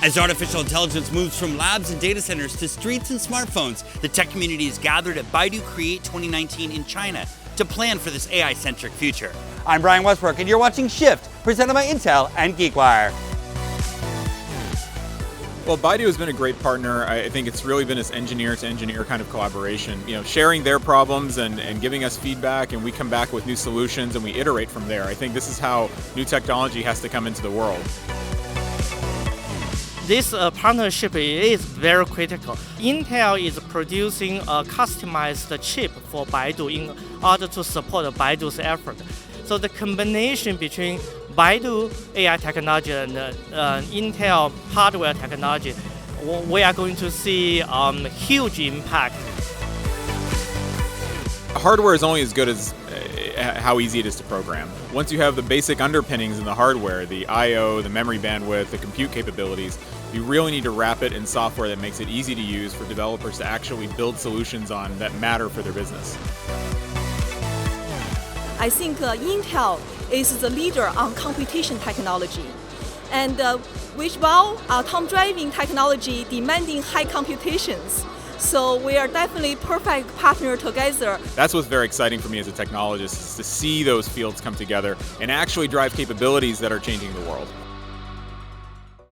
As artificial intelligence moves from labs and data centers to streets and smartphones, the tech community is gathered at Baidu Create 2019 in China to plan for this AI-centric future. I'm Brian Westbrook, and you're watching Shift, presented by Intel and GeekWire. Well, Baidu has been a great partner. I think it's really been this engineer-to-engineer kind of collaboration, sharing their problems and giving us feedback, and we come back with new solutions and we iterate from there. I think this is how new technology has to come into the world. This partnership is very critical. Intel is producing a customized chip for Baidu in order to support Baidu's effort. So the combination between Baidu AI technology and Intel hardware technology, we are going to see huge impact. Hardware is only as good as how easy it is to program. Once you have the basic underpinnings in the hardware, the I/O, the memory bandwidth, the compute capabilities, you really need to wrap it in software that makes it easy to use for developers to actually build solutions on that matter for their business. I think Intel is the leader on computation technology, and which while autonomous driving technology demanding high computations. So we are definitely perfect partner together. That's what's very exciting for me as a technologist, is to see those fields come together and actually drive capabilities that are changing the world.